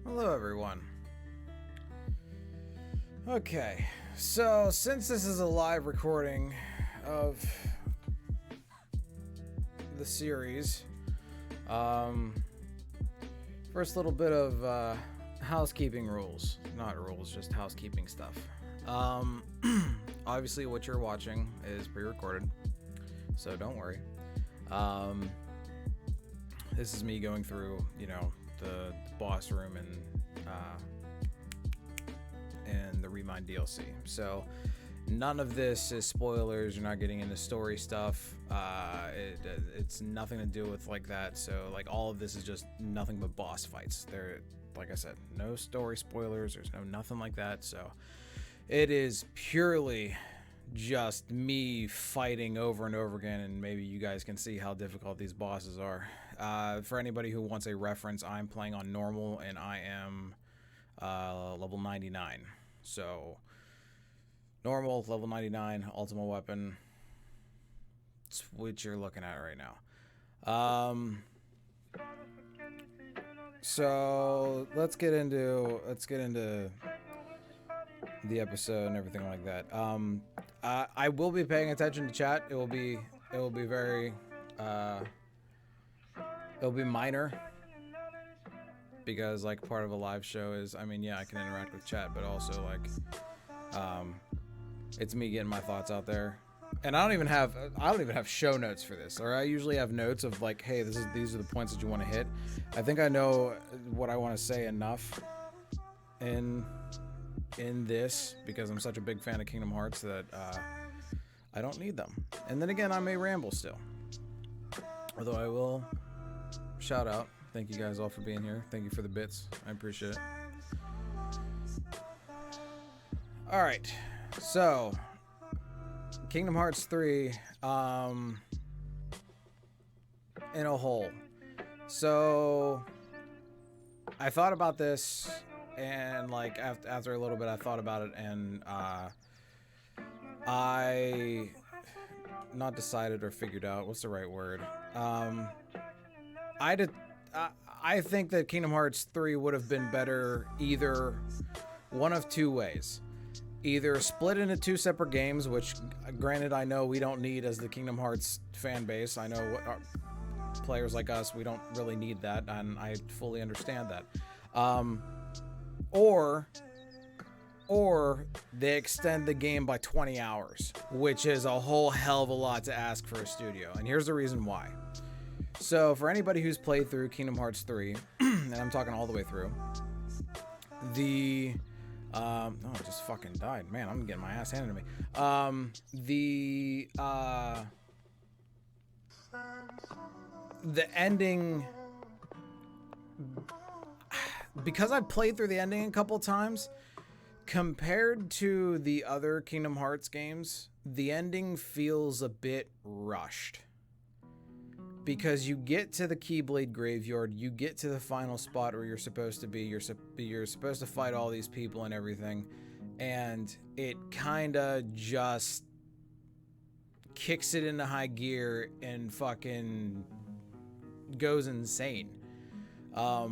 Hello, everyone. Okay, so since this is a live recording of the series, first little bit of housekeeping rules. Not rules, just housekeeping stuff. Obviously, what you're watching is pre-recorded, so don't worry. This is me going through, the boss room and the Remind DLC. So none of this is spoilers. You're not getting into story stuff. It's nothing to do with like that. So like all of this is just nothing but boss fights. There, like I said, no story spoilers. There's nothing like that. So it is purely just me fighting over and over again, and maybe you guys can see how difficult these bosses are. For anybody who wants a reference, I'm playing on normal and I am level 99. So normal, level 99, ultimate weapon. It's what you're looking at right now. So let's get into the episode and everything like that. I will be paying attention to chat. It will be very it'll be minor, because like part of a live show is, I mean, yeah, I can interact with chat, but also like it's me getting my thoughts out there. And I don't even have show notes for this, or I usually have notes of like, hey, these are the points that you want to hit. I think I know what I want to say enough in this, because I'm such a big fan of Kingdom Hearts that I don't need them. And then again, I may ramble still, although I will shout out. Thank you guys all for being here. Thank you for the bits. I appreciate it. All right, so Kingdom Hearts 3 in a whole. So I thought about this, and like after a little bit I thought about it, and I not decided or figured out what's the right word. I think that Kingdom Hearts 3 would have been better either one of two ways. Either split into two separate games, which granted I know we don't need as the Kingdom Hearts fan base. I know what players like us, we don't really need that, and I fully understand that. Or they extend the game by 20 hours, which is a whole hell of a lot to ask for a studio. And here's the reason why. So for anybody who's played through Kingdom Hearts 3, and I'm talking all the way through, oh, it just fucking died. Man, I'm getting my ass handed to me. The ending, because I played through the ending a couple times, compared to the other Kingdom Hearts games, the ending feels a bit rushed. Because you get to the Keyblade Graveyard, you get to the final spot where you're supposed to be, you're supposed to fight all these people and everything, and it kinda just kicks it into high gear and fucking goes insane. A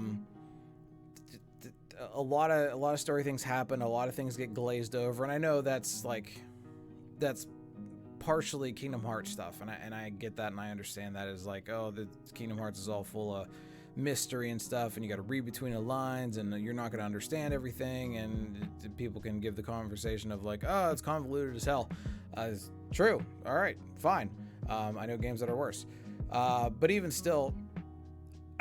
lot of story things happen, a lot of things get glazed over, and I know that's partially Kingdom Hearts stuff, and I get that, and I understand that is like, oh, the Kingdom Hearts is all full of mystery and stuff, and you got to read between the lines, and you're not going to understand everything, and people can give the conversation of like, oh, it's convoluted as hell. It's true. All right, fine. I know games that are worse, but even still,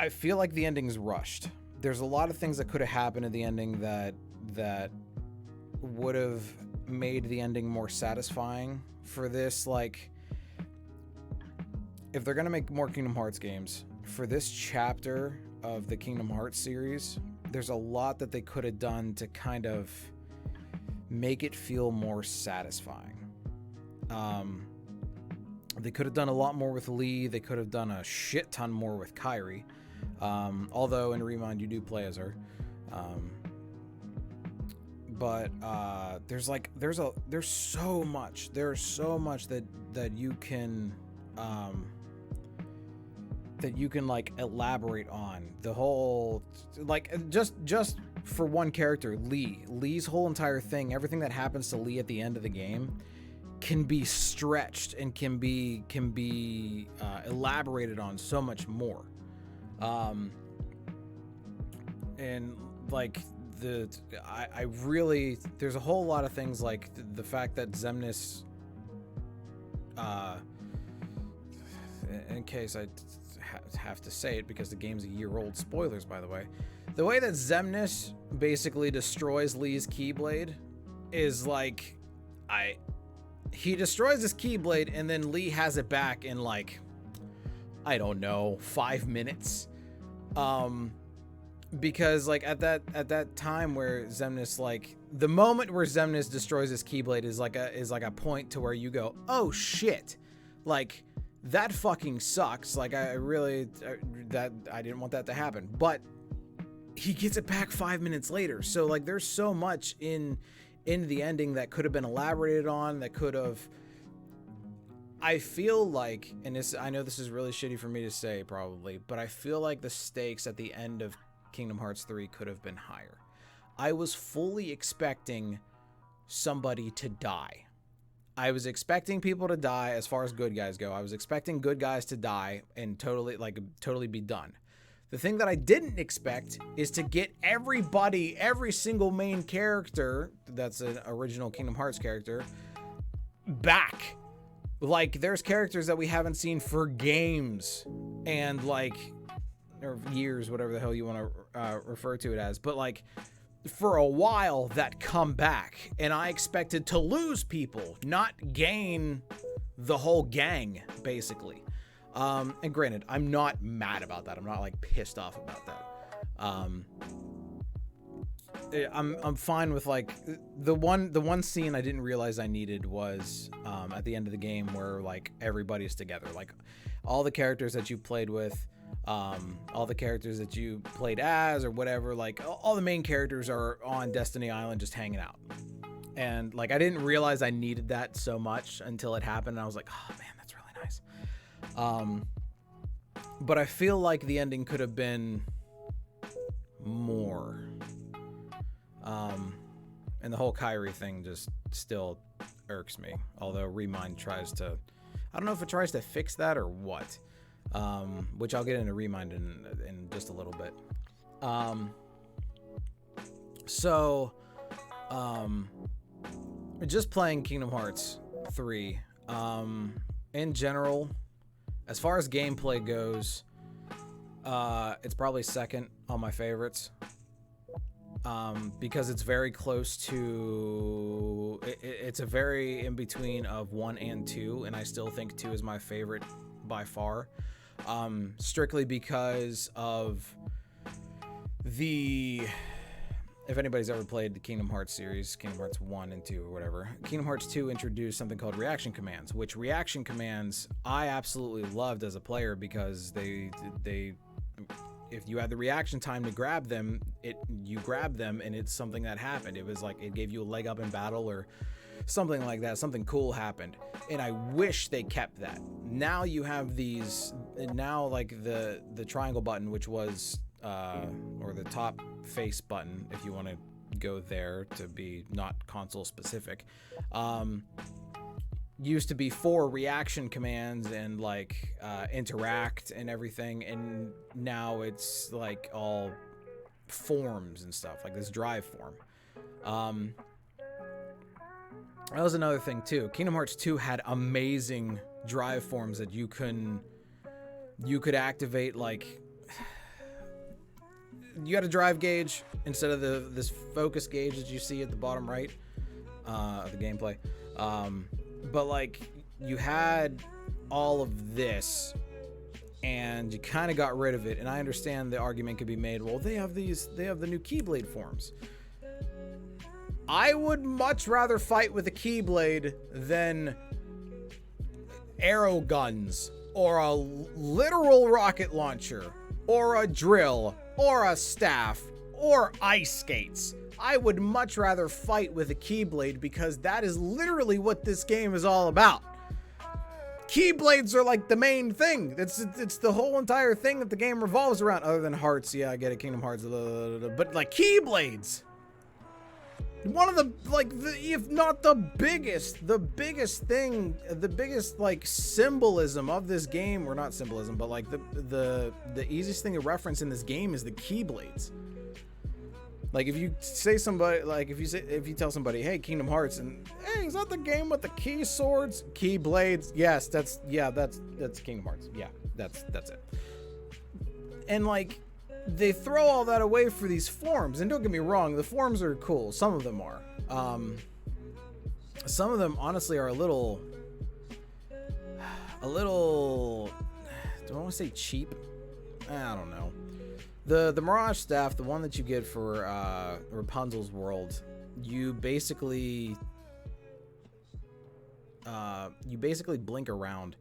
I feel like the ending's rushed. There's a lot of things that could have happened in the ending that would have made the ending more satisfying for this. Like, if they're gonna make more Kingdom Hearts games, for this chapter of the Kingdom Hearts series, there's a lot that they could have done to kind of make it feel more satisfying. They could have done a lot more with Lee. They could have done a shit ton more with Kairi. Although in Remind you do play as her. But there's so much that you can that you can like elaborate on. The whole, like, just for one character, Lee's whole entire thing, everything that happens to Lee at the end of the game can be stretched and can be elaborated on so much more. And like I really, there's a whole lot of things, like the fact that Xemnas, in case I have to say it because the game's a year old, spoilers by the way, the way that Xemnas basically destroys Lee's Keyblade is like, he destroys his Keyblade and then Lee has it back in like, I don't know, 5 minutes. Because like at that time where Xemnas, like the moment where Xemnas destroys his Keyblade is like a point to where you go, oh shit, like that fucking sucks. Like I didn't want that to happen, but he gets it back 5 minutes later. So like there's so much in the ending that could have been elaborated on, that could have, I feel like, and this, I know this is really shitty for me to say probably, but I feel like the stakes at the end of Kingdom Hearts 3 could have been higher. I was fully expecting somebody to die. I was expecting people to die as far as good guys go. I was expecting good guys to die and totally be done. The thing that I didn't expect is to get everybody, every single main character that's an original Kingdom Hearts character, back. Like, there's characters that we haven't seen for games and like, or years, whatever the hell you want to refer to it as, but like for a while that come back, and I expected to lose people, not gain the whole gang basically. And granted, I'm not mad about that. I'm not like pissed off about that. I'm fine with like the one scene I didn't realize I needed was at the end of the game where like everybody's together, like all the characters that you played with, all the characters that you played as or whatever, like all the main characters are on Destiny Island just hanging out. And like I didn't realize I needed that so much until it happened, and I was like, oh man, that's really nice. But I feel like the ending could have been more. And the whole Kyrie thing just still irks me. Although Remind tries to, I don't know if it tries to fix that or what. Which I'll get into Remind in just a little bit. Just playing Kingdom Hearts 3, in general, as far as gameplay goes, it's probably second on my favorites. Because it's very close to, it's a very in between of 1 and 2, and I still think 2 is my favorite by far. Strictly because of the, if anybody's ever played the Kingdom Hearts series, Kingdom Hearts 1 and 2 or whatever, Kingdom Hearts 2 introduced something called reaction commands, which reaction commands I absolutely loved as a player, because they if you had the reaction time to grab them, you grab them and it's something that happened. It was like it gave you a leg up in battle or something like that. Something cool happened, and I wish they kept that. Now you have these, now like the triangle button, which was or the top face button, if you want to go there to be not console specific, used to be for reaction commands and like interact and everything, and now it's like all forms and stuff, like this drive form. That was another thing too. Kingdom Hearts 2 had amazing drive forms that you could activate. Like, you had a drive gauge instead of this focus gauge that you see at the bottom right of the gameplay. But like, you had all of this and you kind of got rid of it. And I understand the argument could be made, well, they have the new Keyblade forms. I would much rather fight with a Keyblade than arrow guns or a literal rocket launcher or a drill or a staff or ice skates. I would much rather fight with a Keyblade, because that is literally what this game is all about. Keyblades are like the main thing. It's the whole entire thing that the game revolves around, other than hearts. Yeah, I get it, Kingdom Hearts, but like Keyblades. One of the, like, if not the biggest thing, the biggest, like, symbolism of this game, or not symbolism, but like the easiest thing to reference in this game is the Keyblades. Like, if you say somebody, like, if you tell somebody, hey, Kingdom Hearts, and hey, is that the game with the key swords, Keyblades? Yes, that's Kingdom Hearts. Yeah, that's it. And like, they throw all that away for these forms, and don't get me wrong, the forms are cool. Some of them are. Some of them honestly are a little. Do I want to say cheap? I don't know. The Mirage Staff, the one that you get for Rapunzel's world, you basically blink around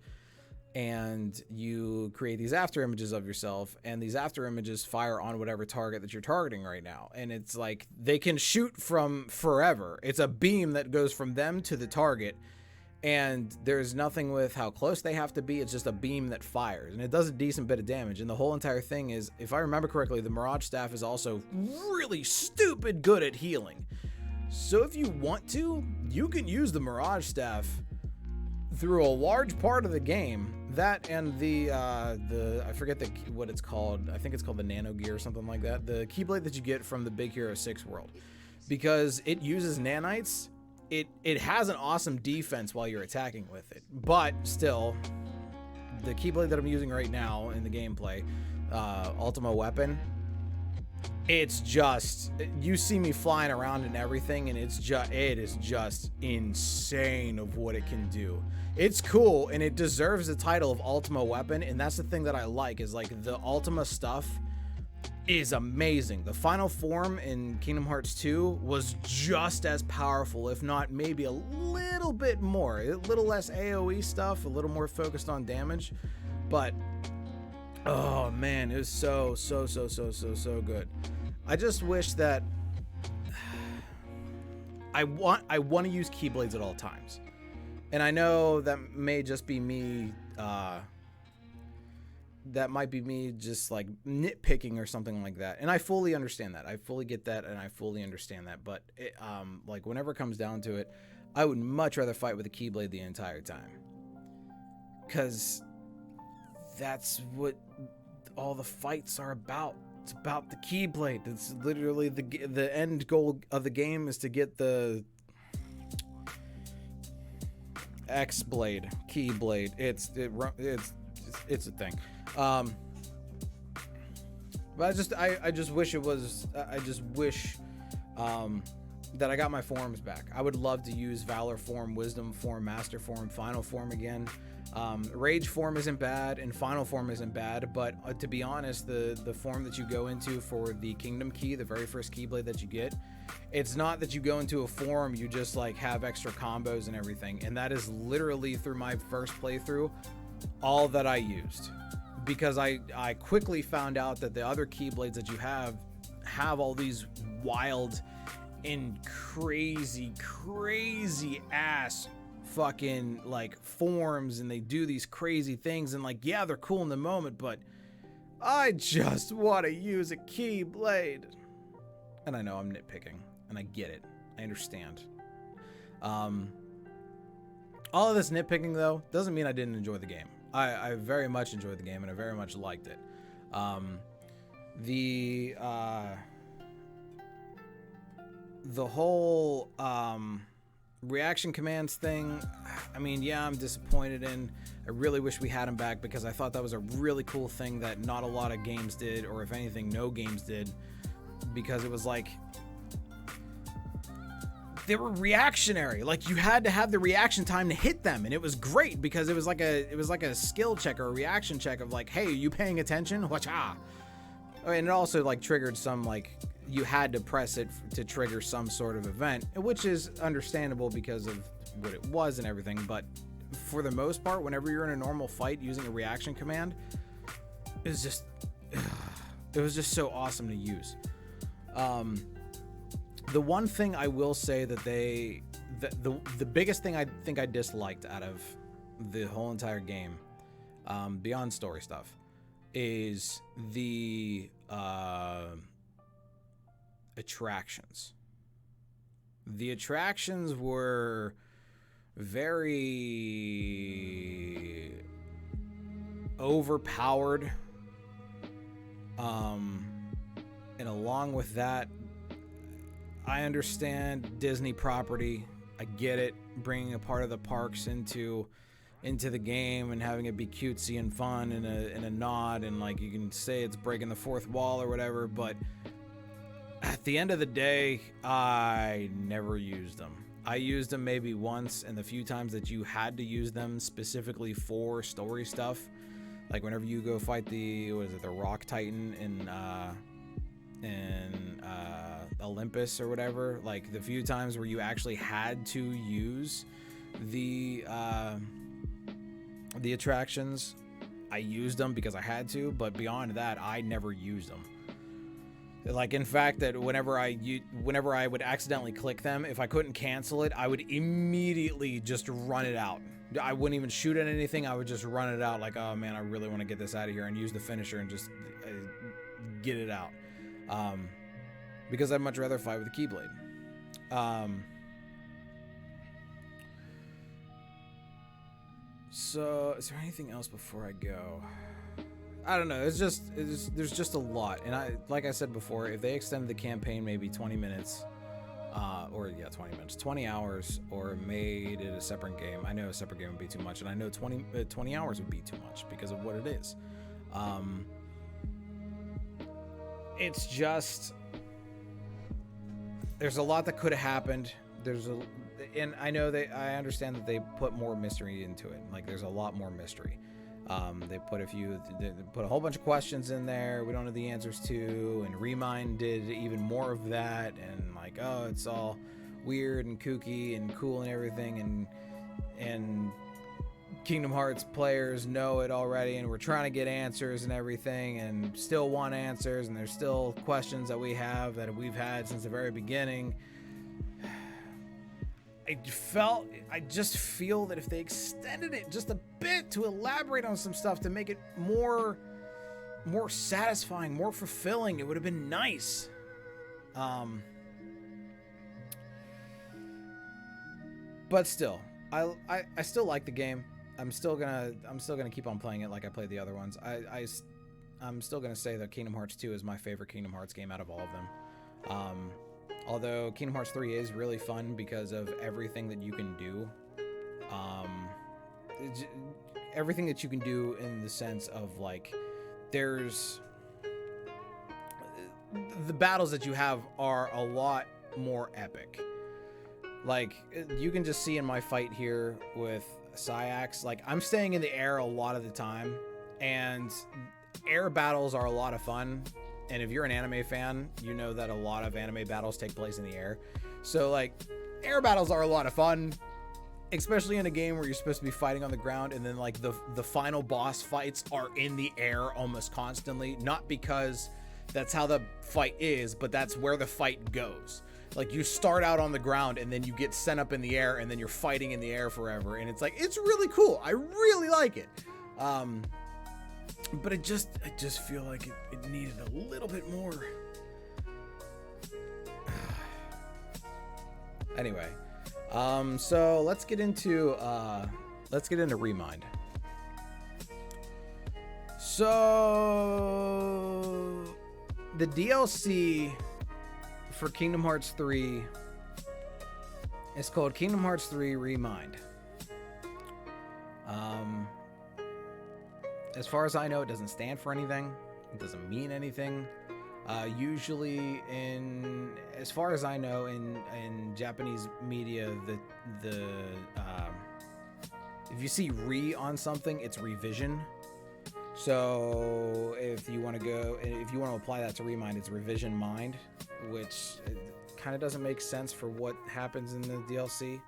and you create these after images of yourself, and these after images fire on whatever target that you're targeting right now. And it's like they can shoot from forever. It's a beam that goes from them to the target, and there's nothing with how close they have to be. It's just a beam that fires, and it does a decent bit of damage. And the whole entire thing is, if I remember correctly, the Mirage Staff is also really stupid good at healing. So if you want to, you can use the Mirage Staff through a large part of the game. That and the I forget what it's called. I think it's called the Nano Gear or something like that. The Keyblade that you get from the Big Hero 6 world, because it uses nanites. It has an awesome defense while you're attacking with it, but still, the Keyblade that I'm using right now in the gameplay, Ultima Weapon, it's just, you see me flying around and everything, and it is just insane of what it can do. It's cool, and it deserves the title of Ultima Weapon, and that's the thing that I like, is like the Ultima stuff is amazing. The final form in Kingdom Hearts 2 was just as powerful, if not maybe a little bit more. A little less AoE stuff, a little more focused on damage, but oh man, it was so good. I just wish that I want to use Keyblades at all times. And I know that may just be me, that might be me just like nitpicking or something like that. And I fully understand that. I fully get that, and I fully understand that. But it, like, whenever it comes down to it, I would much rather fight with a Keyblade the entire time. Because that's what all the fights are about. It's about the Keyblade. It's literally the end goal of the game is to get the X-Blade, Keyblade. It's a thing. But I just wish it was. I just wish that I got my forms back. I would love to use Valor form, Wisdom form, Master form, Final form again. Rage form isn't bad, and Final form isn't bad, but to be honest, the form that you go into for the Kingdom Key, the very first Keyblade that you get, it's not that you go into a form, you just like have extra combos and everything, and that is literally, through my first playthrough, all that I used, because I quickly found out that the other Keyblades that you have all these wild and crazy ass fucking like forms, and they do these crazy things, and like, yeah, they're cool in the moment, but I just want to use a Keyblade. And I know I'm nitpicking, and I get it, I understand. All of this nitpicking though doesn't mean I didn't enjoy the game. I very much enjoyed the game, and I very much liked it. The whole reaction commands thing, I mean, yeah, I'm disappointed in. I really wish we had them back, because I thought that was a really cool thing that not a lot of games did, or if anything, no games did, because it was like they were reactionary. Like, you had to have the reaction time to hit them, and it was great because it was like a skill check or a reaction check of like, hey, are you paying attention? Wacha. And it also like triggered some, like, you had to press it to trigger some sort of event, which is understandable because of what it was and everything. But for the most part, whenever you're in a normal fight using a reaction command, it was just so awesome to use. The one thing I will say that the biggest thing I think I disliked out of the whole entire game, beyond story stuff, is the attractions. The attractions were very overpowered, and along with that, I understand Disney property. I get it, bringing a part of the parks into the game and having it be cutesy and fun and a nod, and like you can say it's breaking the fourth wall or whatever, but at the end of the day, I never used them. I used them maybe once, and the few times that you had to use them specifically for story stuff, like whenever you go fight the Rock Titan in Olympus or whatever, like the few times where you actually had to use the attractions, I used them because I had to, but beyond that, I never used them. Like, in fact, that whenever I would accidentally click them, if I couldn't cancel it, I would immediately just run it out. I wouldn't even shoot at anything. I would just run it out like, oh man, I really want to get this out of here, and use the finisher and just get it out. Because I'd much rather fight with the Keyblade. So, is there anything else before I go? I don't know. There's just a lot, and like I said before, if they extended the campaign maybe 20 minutes, 20 hours, or made it a separate game. I know a separate game would be too much, and I know 20 hours would be too much because of what it is. It's just, there's a lot that could have happened. And I understand that they put more mystery into it. Like, there's a lot more mystery. They put a whole bunch of questions in there we don't know the answers to, and Remind did even more of that, and like, oh, it's all weird and kooky and cool and everything, and Kingdom Hearts players know it already, and we're trying to get answers and everything, and still want answers, and there's still questions that we've had since the very beginning. I just feel that if they extended it just a bit to elaborate on some stuff to make it more satisfying, more fulfilling, it would have been nice. But still, I still like the game. I'm still gonna keep on playing it like I played the other ones. I'm still gonna say that Kingdom Hearts 2 is my favorite Kingdom Hearts game out of all of them. Although Kingdom Hearts 3 is really fun because of everything that you can do. Everything that you can do in the sense of, like, there's... The battles that you have are a lot more epic. Like, you can just see in my fight here with Syax, like, I'm staying in the air a lot of the time, and air battles are a lot of fun. And if you're an anime fan, you know that a lot of anime battles take place in the air. So, like, air battles are a lot of fun, especially in a game where you're supposed to be fighting on the ground, and then, like, the final boss fights are in the air almost constantly. Not because that's how the fight is, but that's where the fight goes. Like, you start out on the ground, and then you get sent up in the air, and then you're fighting in the air forever. And it's like, it's really cool. I really like it. But I just feel like it needed a little bit more. Anyway, so let's get into Remind. So the DLC for Kingdom Hearts 3 is called Kingdom Hearts 3 Remind. As far as I know, it doesn't stand for anything. It doesn't mean anything. Usually, as far as I know, in Japanese media, if you see "re" on something, it's revision. So if you want to apply that to Remind, it's revision mind, which kind of doesn't make sense for what happens in the DLC.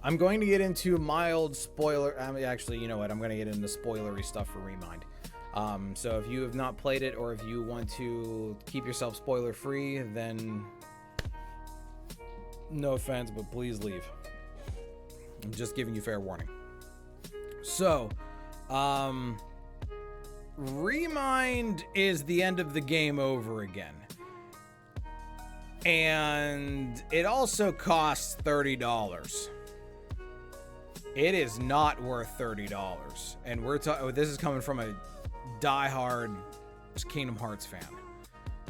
I'm going to get into mild spoiler. Actually, you know what? I'm going to get into spoilery stuff for Remind. So if you have not played it, or if you want to keep yourself spoiler free, then no offense, but please leave. I'm just giving you fair warning. So, Remind is the end of the game over again. And it also costs $30. It is not worth $30. And this is coming from a diehard Kingdom Hearts fan.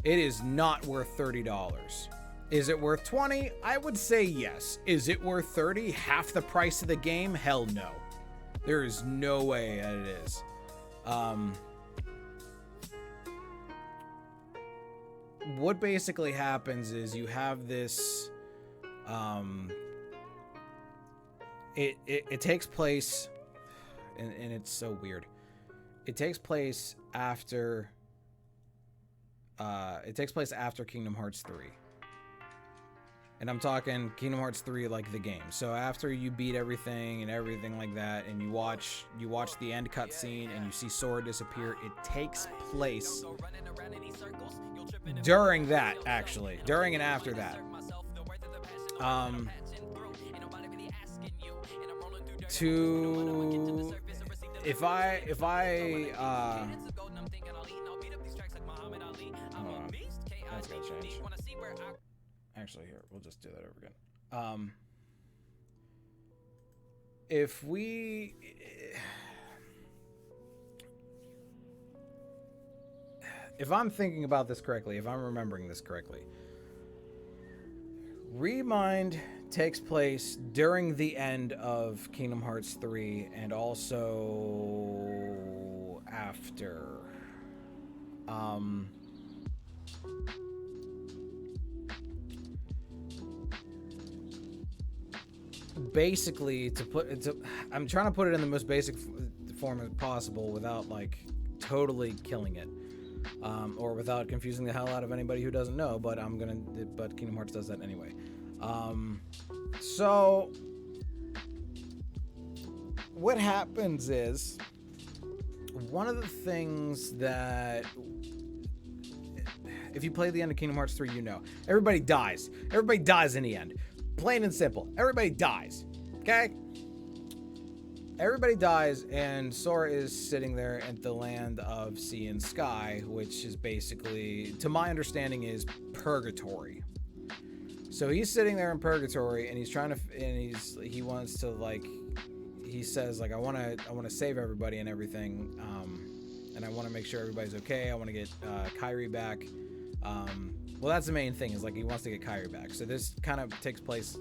It is not worth $30. Is it worth $20? I would say yes. Is it worth $30? Half the price of the game? Hell no. There is no way that it is. What basically happens is you have this, it takes place, and it's so weird. It takes place after Kingdom Hearts 3. And I'm talking Kingdom Hearts 3 like the game. So after you beat everything and everything like that, and you watch the end cutscene and you see Sora disappear, it takes place during that, actually. During and after that. If I that's gonna change. Actually, here, we'll just do that over again. If I'm thinking about this correctly, if I'm remembering this correctly, Remind takes place during the end of Kingdom Hearts 3 and also after. Basically, I'm trying to put it in the most basic form as possible without like totally killing it, or without confusing the hell out of anybody who doesn't know. But Kingdom Hearts does that anyway. So what happens is, one of the things that, if you play the end of Kingdom Hearts 3, you know everybody dies. Everybody dies in the end. Plain and simple. Everybody dies. Okay? Everybody dies, and Sora is sitting there at the land of sea and sky, which is basically, to my understanding, is Purgatory. So he's sitting there in Purgatory, and he wants to, like, he says, like, I want to save everybody and everything, and I want to make sure everybody's okay. I want to get Kairi back. Well, that's the main thing, is like he wants to get Kairi back. So this kind of takes place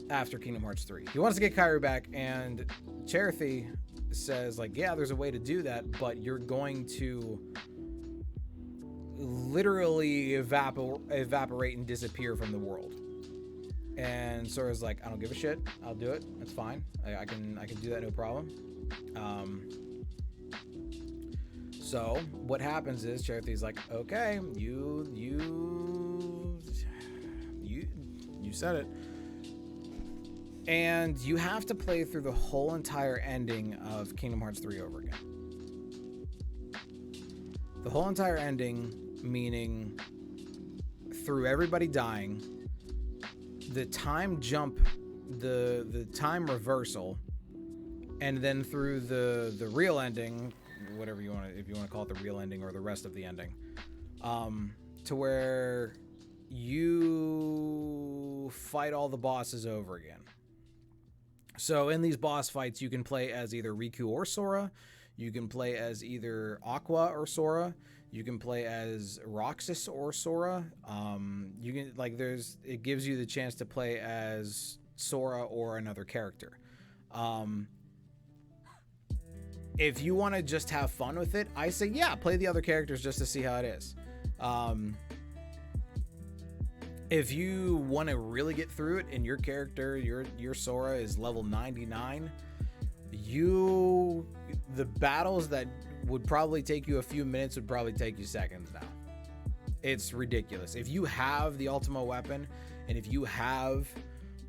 after Kingdom Hearts 3. He wants to get Kairi back, and Cherith says, like, yeah, there's a way to do that, but you're going to literally evaporate and disappear from the world. And Sora's like, I don't give a shit. I'll do it. That's fine. I can do that, no problem. So what happens is Cherith's like, okay, you said it. And you have to play through the whole entire ending of Kingdom Hearts 3 over again. The whole entire ending, meaning through everybody dying, the time jump, the time reversal, and then through the real ending, whatever you want to, if you want to call it the real ending or the rest of the ending, to where you fight all the bosses over again. So in these boss fights, you can play as either Riku or Sora. You can play as either Aqua or Sora. You can play as Roxas or Sora. You can, like, it gives you the chance to play as Sora or another character. If you want to just have fun with it, I say, yeah, play the other characters just to see how it is. If you want to really get through it and your character, your Sora is level 99, the battles that would probably take you a few minutes would probably take you seconds now. It's ridiculous. If you have the Ultima weapon, and if you have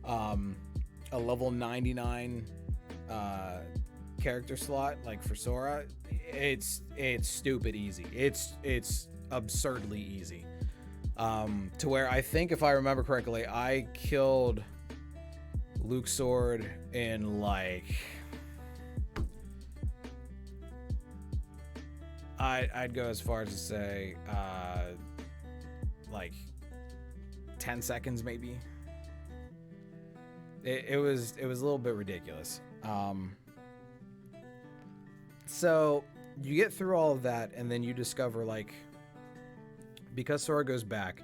a level 99 character slot, like for Sora, it's stupid easy. It's absurdly easy. To where I think, if I remember correctly, I killed Luke's sword in like, I'd go as far as to say like 10 seconds maybe. It was a little bit ridiculous. So you get through all of that, and then you discover, like, because Sora goes back,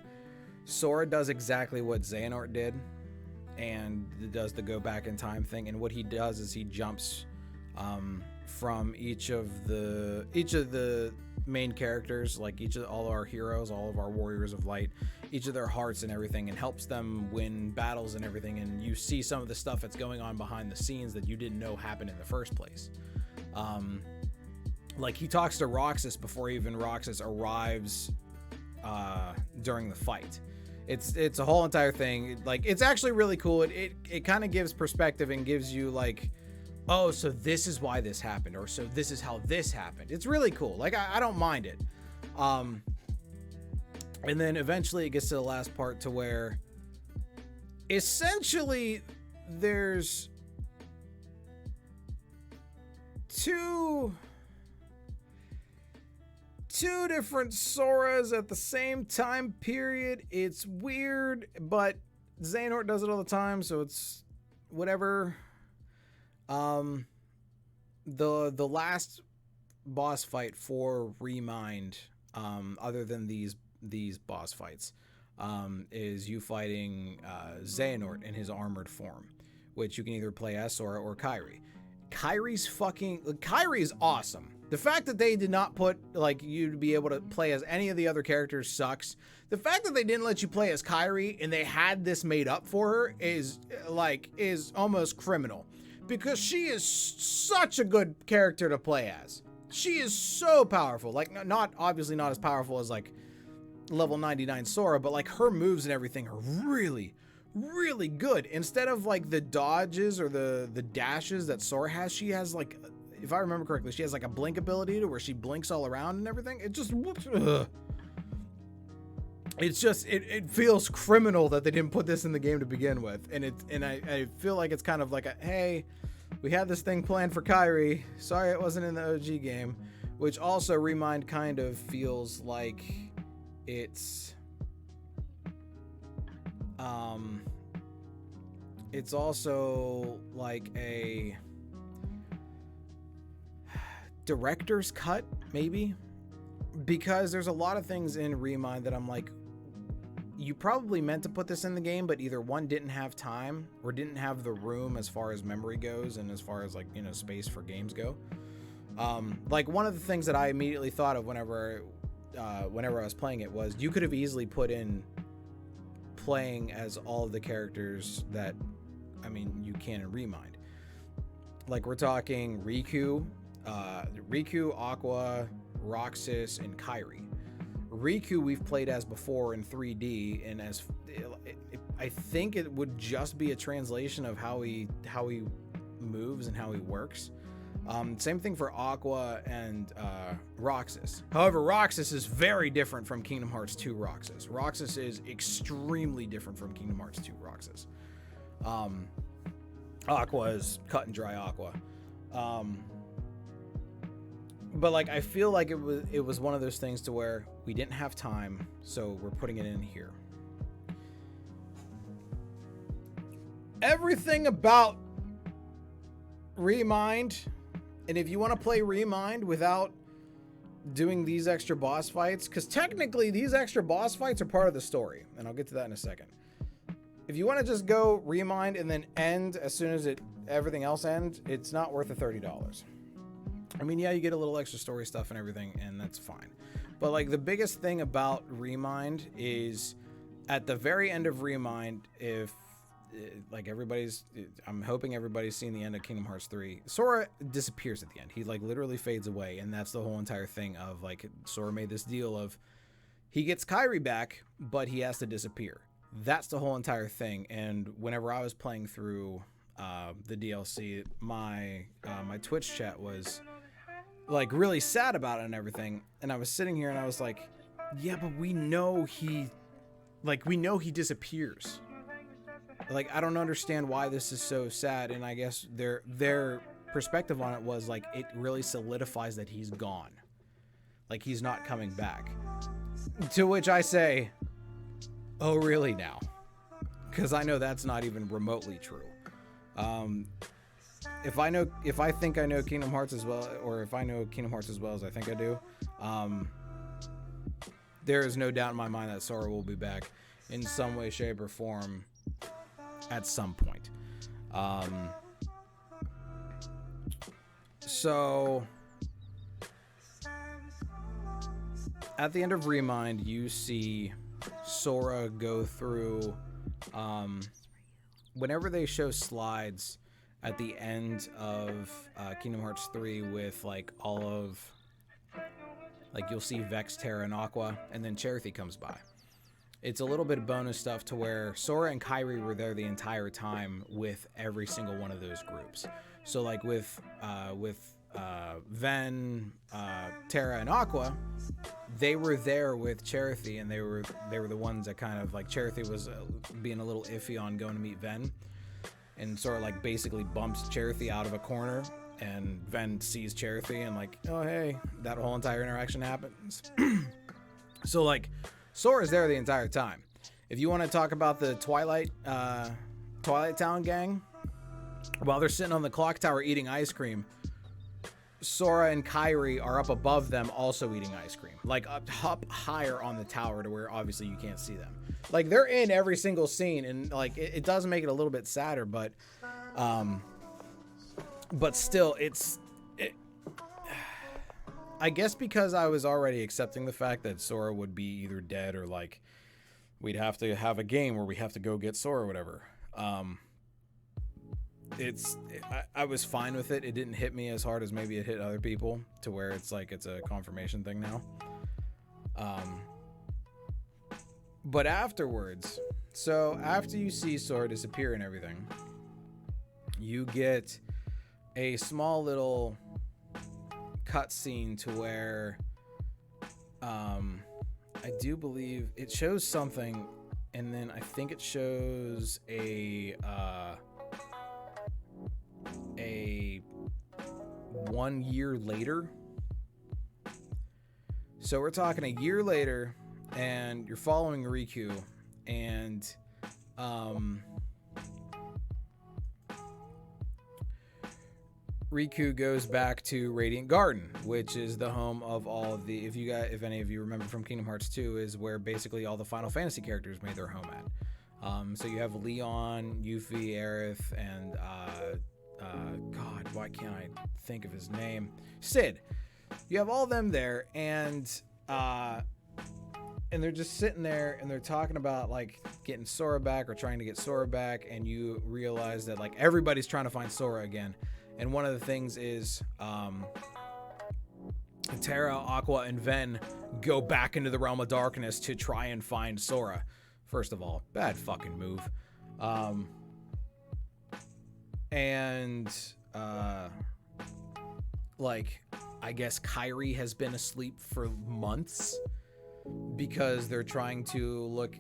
Sora does exactly what Xehanort did, and does the go back in time thing. And what he does is he jumps from each of the main characters, like all of our heroes, all of our warriors of light, each of their hearts and everything, and helps them win battles and everything. And you see some of the stuff that's going on behind the scenes that you didn't know happened in the first place. Like, he talks to Roxas before even Roxas arrives during the fight. It's a whole entire thing. Like, it's actually really cool. It kind of gives perspective and gives you like, oh, so this is why this happened, or so this is how this happened. It's really cool. Like, I don't mind it. And then eventually it gets to the last part to where essentially there's two different Soras at the same time period. It's weird, but Xehanort does it all the time, so it's whatever. The last boss fight for Remind, other than these boss fights, is you fighting Xehanort in his armored form, which you can either play as Sora or Kairi. Kairi's awesome. The fact that they did not put like you to be able to play as any of the other characters sucks. The fact that they didn't let you play as Kairi and they had this made up for her is almost criminal, because she is such a good character to play as. She is so powerful. Like, not obviously not as powerful as like level 99 Sora, but like her moves and everything are really, really good. Instead of like the dodges or the dashes that Sora has, she has like, if I remember correctly, she has like a blink ability to where she blinks all around and everything. It just whoops. It's just, it feels criminal that they didn't put this in the game to begin with. And I feel like it's kind of like hey, we had this thing planned for Kairi. Sorry it wasn't in the OG game. Which also Remind kind of feels like it's also like a director's cut, maybe, because there's a lot of things in Remind that I'm like, you probably meant to put this in the game, but either one, didn't have time, or didn't have the room as far as memory goes and as far as like, you know, space for games go. Like, one of the things that I immediately thought of whenever I was playing it was you could have easily put in playing as all of the characters that, I mean, you can in Remind. Like, we're talking Riku, Aqua, Roxas, and Kairi. Riku we've played as before in 3D, and as I think it would just be a translation of how he moves and how he works. Same thing for Aqua and Roxas. However, Roxas is very different from Kingdom Hearts 2 Roxas. Roxas is extremely different from Kingdom Hearts 2 Roxas. Aqua is cut and dry Aqua. But like, I feel like it was one of those things to where we didn't have time, so we're putting it in here. Everything about Remind, and if you want to play Remind without doing these extra boss fights, because technically these extra boss fights are part of the story, and I'll get to that in a second. If you want to just go Remind and then end as soon as everything else ends, it's not worth the $30. I mean, yeah, you get a little extra story stuff and everything, and that's fine. But like, the biggest thing about Remind is at the very end of Remind, if like I'm hoping everybody's seen the end of Kingdom Hearts 3, Sora disappears at the end. He like literally fades away, and that's the whole entire thing of like, Sora made this deal of he gets Kairi back, but he has to disappear. That's the whole entire thing. And whenever I was playing through the DLC, my Twitch chat was like really sad about it and everything, and I was sitting here and I was like, yeah, but we know he disappears. Like, I don't understand why this is so sad. And I guess their perspective on it was like, it really solidifies that he's gone. Like, he's not coming back. To which I say, oh, really now? Because I know that's not even remotely true. If I think I know Kingdom Hearts as well, or if I know Kingdom Hearts as well as I think I do, there is no doubt in my mind that Sora will be back in some way, shape, or form at some point. So at the end of Remind, you see Sora go through, whenever they show slides at the end of Kingdom Hearts 3 with like all of, like, you'll see Vex, Terra, and Aqua, and then Cherith comes by. It's a little bit of bonus stuff to where Sora and Kairi were there the entire time with every single one of those groups. So like with Ven, Terra, and Aqua, they were there with Cherith, and they were the ones that kind of, like, Cherith was being a little iffy on going to meet Ven, and sort of like basically bumps Cherith out of a corner, and Ven sees Cherith and like, oh hey, that whole entire interaction happens. So like, Sora's there the entire time. If you want to talk about the Twilight Town gang, while they're sitting on the clock tower eating ice cream, Sora and Kairi are up above them also eating ice cream, like up higher on the tower to where obviously you can't see them. Like, they're in every single scene, and like it does make it a little bit sadder, but still, I guess because I was already accepting the fact that Sora would be either dead or like we'd have to have a game where we have to go get Sora or whatever. I was fine with it. It didn't hit me as hard as maybe it hit other people, to where it's like it's a confirmation thing now. But afterwards, so after you see Sora disappear and everything, you get a small little cutscene to where I do believe it shows something, and then I think it shows a 1 year later. So we're talking a year later, and you're following Riku, and Riku goes back to Radiant Garden, which is the home of all of the, if any of you remember from Kingdom Hearts 2, is where basically all the Final Fantasy characters made their home at. So you have Leon, Yuffie, Aerith, and God, why can't I think of his name? Sid. You have all of them there, and they're just sitting there, and they're talking about like getting Sora back or trying to get Sora back, and you realize that like everybody's trying to find Sora again. And one of the things is Terra, Aqua, and Ven go back into the Realm of Darkness to try and find Sora. First of all, bad fucking move. Like, I guess Kairi has been asleep for months because they're trying to look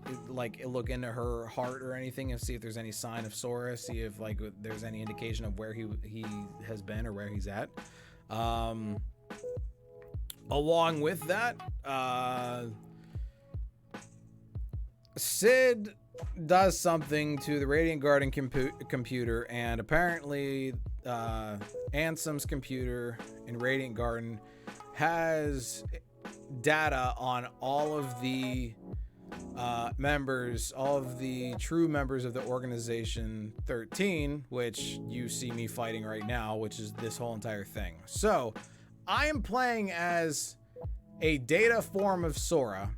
into her heart or anything and see if there's any sign of Sora, see if like there's any indication of where he has been or where he's at. Along with that, Sid does something to the Radiant Garden computer, and apparently Ansem's computer in Radiant Garden has data on all of the members, all of the true members of the Organization 13, which you see me fighting right now, which is this whole entire thing. So I am playing as a data form of Sora,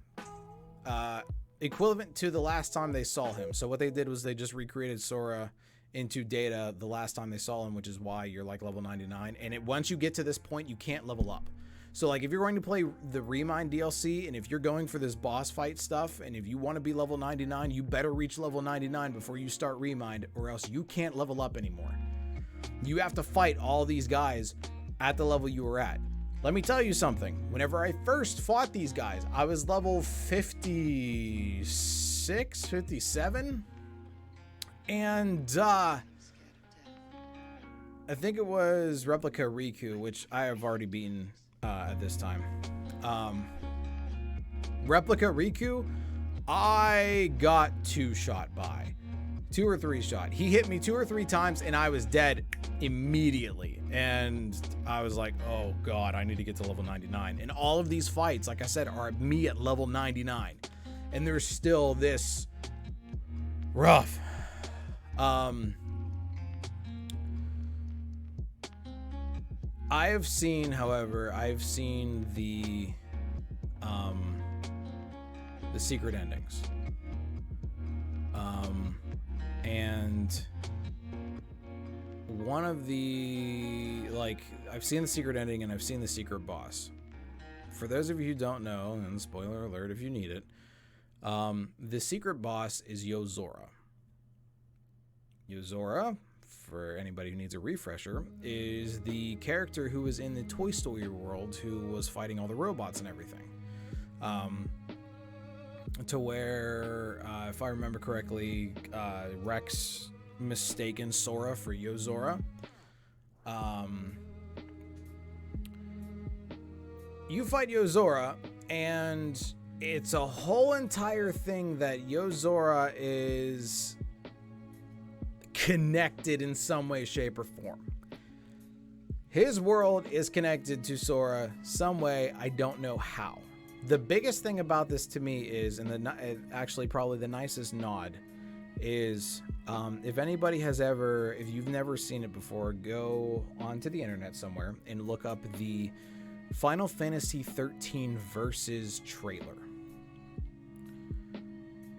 equivalent to the last time they saw him. So what they did was they just recreated Sora into data the last time they saw him, which is why you're like level 99. And once you get to this point, you can't level up. So like if you're going to play the Remind DLC, and if you're going for this boss fight stuff, and if you want to be level 99, you better reach level 99 before you start Remind, or else you can't level up anymore. You have to fight all these guys at the level you were at. Let me tell you something. Whenever I first fought these guys, I was level 56, 57. And I think it was Replica Riku, which I have already beaten at this time. Replica Riku, I got 2-shot by. 2 or 3 shot. He hit me 2 or 3 times and I was dead immediately. And I was like, oh God, I need to get to level 99. And all of these fights, like I said, are me at level 99. And there's still this rough. I have seen, however, the secret endings. And one of the, like, I've seen the secret ending and I've seen the secret boss. For those of you who don't know, and spoiler alert if you need it, the secret boss is Yozora. Yozora, for anybody who needs a refresher, is the character who was in the Toy Story world who was fighting all the robots and everything. To where, if I remember correctly, Rex mistaken Sora for Yozora. You fight Yozora, and it's a whole entire thing that Yozora is connected in some way, shape, or form. His world is connected to Sora some way, I don't know how. The biggest thing about this to me is, and actually probably the nicest nod, is if anybody has ever, if you've never seen it before, go onto the internet somewhere and look up the Final Fantasy 13 Versus trailer.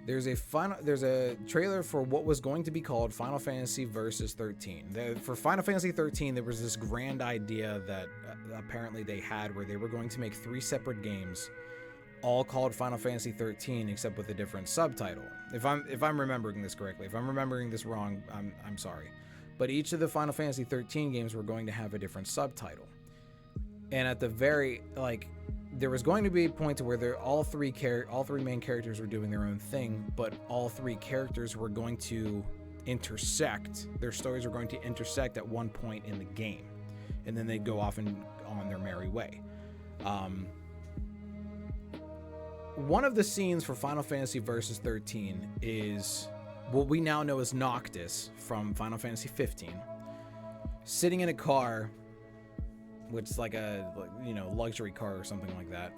There's a trailer for what was going to be called Final Fantasy Versus 13. For Final Fantasy 13, there was this grand idea that apparently they had where they were going to make 3 separate games, all called Final Fantasy 13, except with a different subtitle. If I'm remembering this correctly, if I'm remembering this wrong, I'm sorry. But each of the Final Fantasy 13 games were going to have a different subtitle. And at the very, like, there was going to be a point to where all three main characters were doing their own thing, but all 3 characters were going to intersect. Their stories were going to intersect at one point in the game, and then they'd go off and on their merry way. One of the scenes for Final Fantasy Versus 13 is what we now know as Noctis from Final Fantasy 15, sitting in a car, which is like a, you know, luxury car or something like that,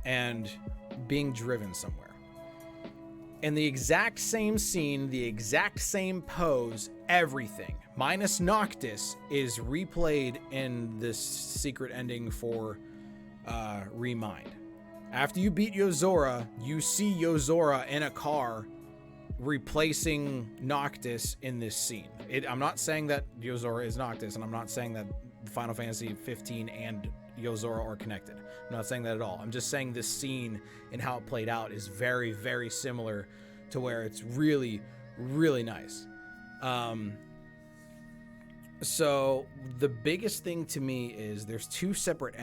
and being driven somewhere. And the exact same scene, the exact same pose, everything, minus Noctis, is replayed in this secret ending for Remind. After you beat Yozora, you see Yozora in a car replacing Noctis in this scene. I'm not saying that Yozora is Noctis, and I'm not saying that Final Fantasy 15 and Yozora are connected. I'm not saying that at all. I'm just saying this scene and how it played out is very, very similar to where it's really, really nice. So the biggest thing to me is there's 2 separate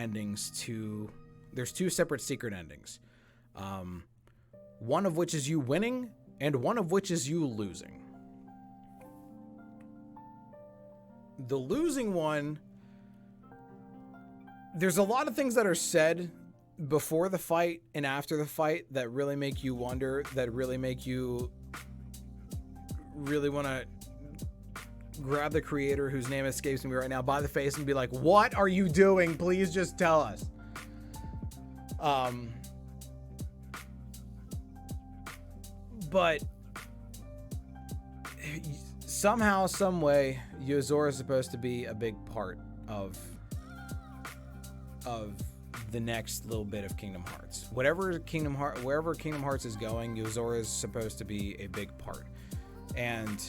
secret endings. One of which is you winning and one of which is you losing. The losing one, there's a lot of things that are said before the fight and after the fight that really make you wonder, that really make you really want to grab the creator, whose name escapes me right now, by the face and be like, what are you doing? Please just tell us. But somehow, some way, Yozora is supposed to be a big part of the next little bit of Kingdom Hearts. Wherever Kingdom Hearts is going, Yozora is supposed to be a big part. And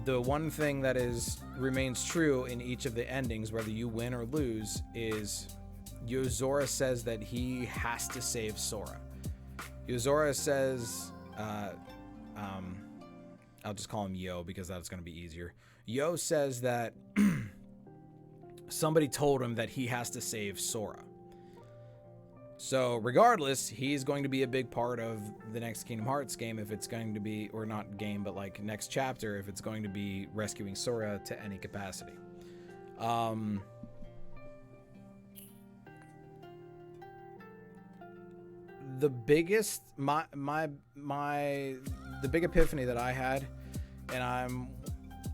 the one thing that remains true in each of the endings, whether you win or lose, is Yozora says that he has to save Sora. Yozora says, I'll just call him Yo because that's going to be easier. Yo says that somebody told him that he has to save Sora. So regardless, he's going to be a big part of the next Kingdom Hearts game if it's going to be, or not game, but like next chapter if it's going to be rescuing Sora to any capacity. The biggest, the big epiphany that I had, and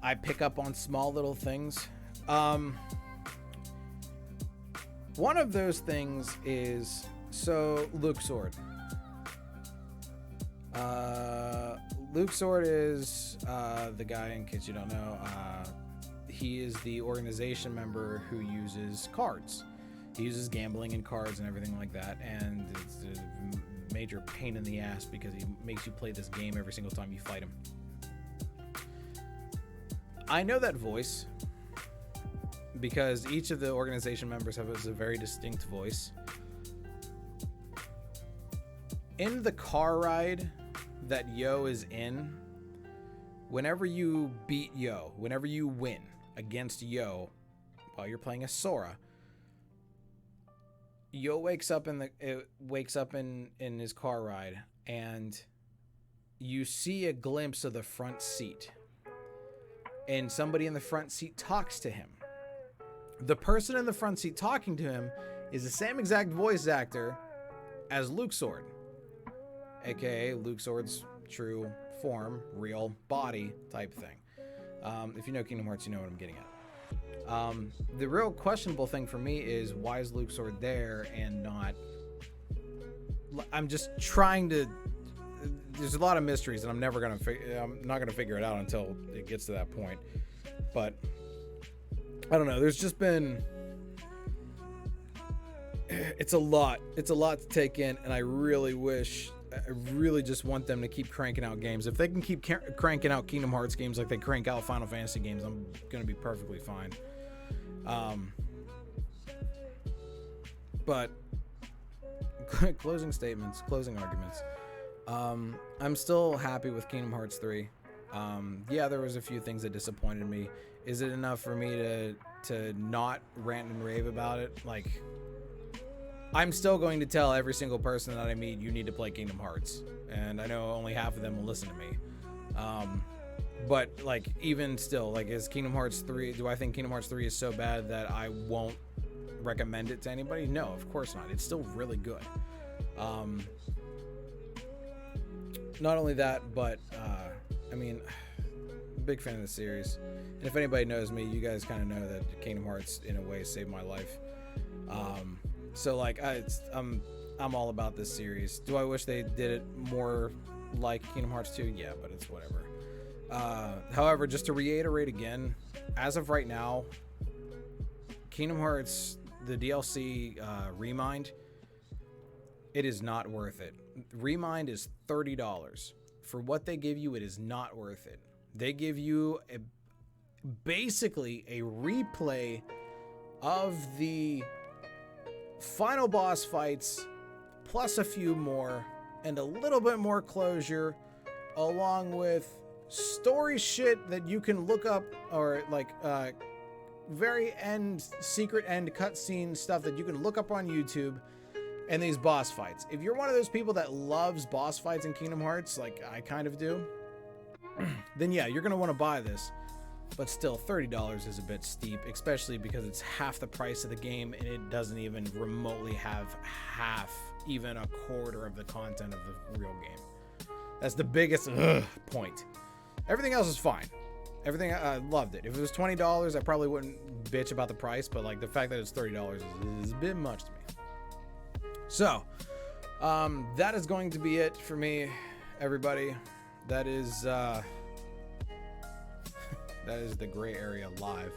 I pick up on small little things. One of those things is, so Luke Sword. Luke Sword is the guy, in case you don't know, he is the organization member who uses cards. He uses gambling and cards and everything like that, and it's a major pain in the ass because he makes you play this game every single time you fight him. I know that voice because each of the organization members has a very distinct voice. In the car ride that Yo is in, whenever you beat Yo, whenever you win against Yo while you're playing as Sora, Yo wakes up in his car ride, and you see a glimpse of the front seat, and somebody in the front seat talks to him. The person in the front seat talking to him is the same exact voice actor as Luke Sword, aka Luke Sword's true form, real body type thing. If you know Kingdom Hearts, you know what I'm getting at. The real questionable thing for me is, why is Luke Sword there and not... I'm just trying to... There's a lot of mysteries, and I'm not going to figure it out until it gets to that point. But I don't know. There's just been... It's a lot. It's a lot to take in, and I really just want them to keep cranking out games. If they can keep cranking out Kingdom Hearts games like they crank out Final Fantasy games, I'm going to be perfectly fine. But closing statements, closing arguments. I'm still happy with Kingdom Hearts 3. Yeah, there was a few things that disappointed me. Is it enough for me to not rant and rave about it? Like, I'm still going to tell every single person that I meet, you need to play Kingdom Hearts. And I know only half of them will listen to me. But like, even still, like, is Kingdom Hearts 3, do I think Kingdom Hearts 3 is so bad that I won't recommend it to anybody? No, of course not. It's still really good. Not only that, but I mean, big fan of the series. And if anybody knows me, you guys kind of know that Kingdom Hearts in a way saved my life. So like, I'm all about this series. Do I wish they did it more like Kingdom Hearts 2? Yeah, but it's whatever. However, just to reiterate again, as of right now, Kingdom Hearts, the DLC Remind, it is not worth it. Remind is $30. For what they give you, it is not worth it. They give you basically a replay of the final boss fights, plus a few more, and a little bit more closure, along with story shit that you can look up, or like very end, secret end cutscene stuff that you can look up on YouTube, and these boss fights. If you're one of those people that loves boss fights in Kingdom Hearts, like I kind of do, then yeah, you're gonna want to buy this. But still, $30 is a bit steep, especially because it's half the price of the game, and it doesn't even remotely have half, even a quarter of the content of the real game. That's the biggest point. Everything else is fine. Everything, I loved it. If it was $20, I probably wouldn't bitch about the price, but like the fact that it's $30 is a bit much to me. So, that is going to be it for me, everybody. That is the Gray Area Live.